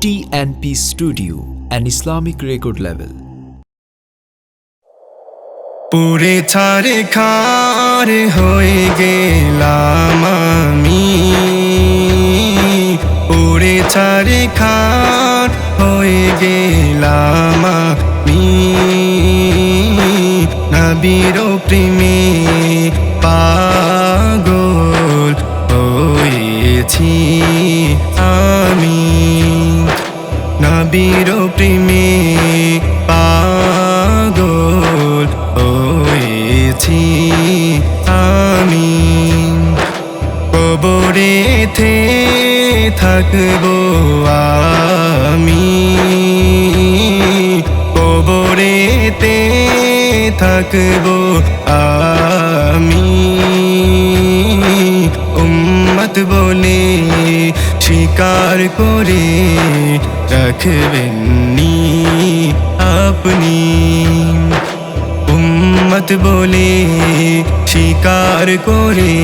TNP Studio, an Islamic record label. পুরে ছাড়ে খার হয়ে গেলাম আমি, পুরে ছাড়ে খার হয়ে গেলাম আমি, নবীর প্রেমে পাগল হয়েছি আমি, নবীর প্রেমে পাগল হয়েছি আমি। কবরেতে থাকবো আমি, কবরেতে থাকবো আমি, উম্মত বলে স্বীকার করে রাখবেননি আপনি, উম্মত বলে স্বীকার করে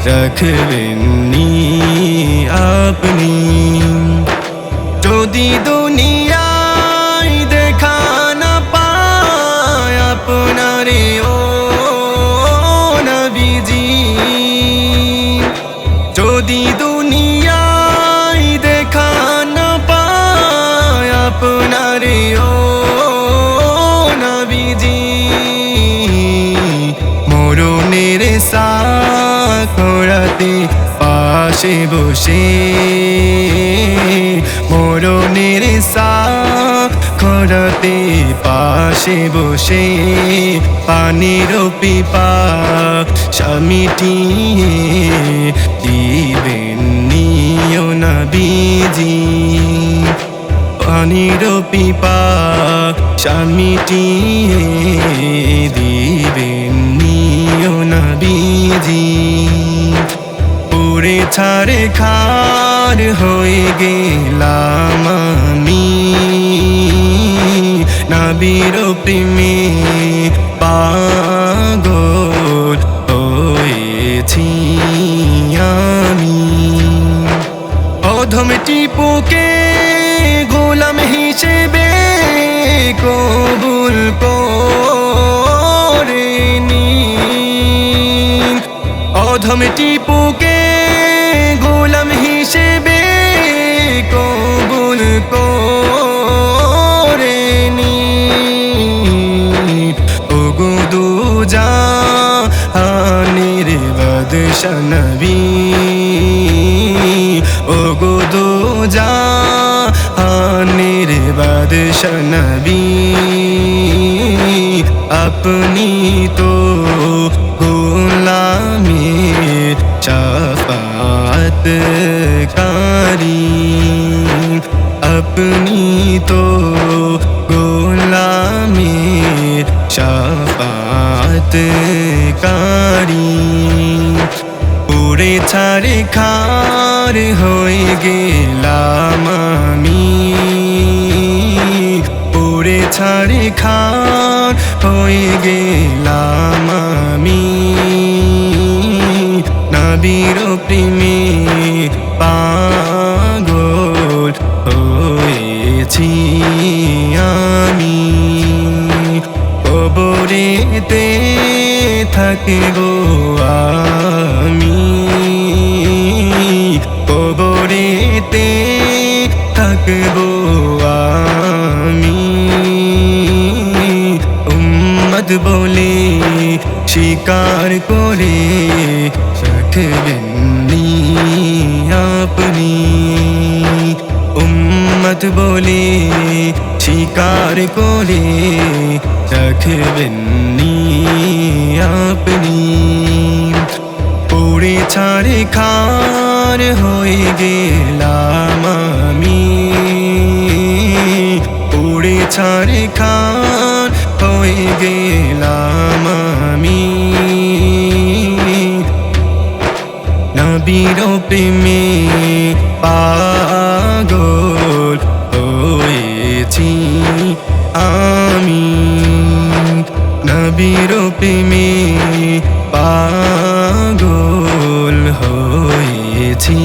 রাখবেননি আপনি। যদি দুনিয়ায় দেখা না পায় আপনারে ও নবীজি, যদি দুনিয়ায় দেখা না পায় আপনারে ও নবীজি, মরণের সাকরাতে পাশে বসে, মরণের সাকরাতে পাশে বসে, পানির পিপাসা মিটিয়ে দিবেননি ও নবীজি, পানির পিপাসা মিটিয়ে দিবেননি ও নবীজি। পুরে ছাড়ে খার হয়ে গেলাম আমি, নবীর প্রেমে পাগল হয়েছি আমি। অধম টিপুকে গোলাম হিসেবে কবুল করে নিন, অধম টিপুকে গোলাম হিসেবে কবুল করে নিন। ওগো দুজাহানের বাদশা নবী, ওগো দুজাহানের বাদশা নবী, আপনি তো গোলামের শাফাতকারী, আপনি তো গোলামের শাফাতকারী। পুরে ছাড়ে খার হয়ে গেলাম আমি, পুরে ছাড়ে খার হয়ে গেলাম আমি, নবীর প্রেমে পাগল হয়েছি আমি। কবরেতে থাকবো আমি, কবরেতে থাকবো আমি, উম্মত বলে স্বীকার করে রাখবেননি আপনি, উম্মত বলে স্বীকার করে রাখবেননি আপনি। পুরে ছাড়ে খার হয়ে গেলাম আমি, পুরে ছাড়ে খার হয়ে গেলাম আমি, নবীর প্রেমে পাগল হয়েছি আমি, নবীর প্রেমে পাগল হয়েছি।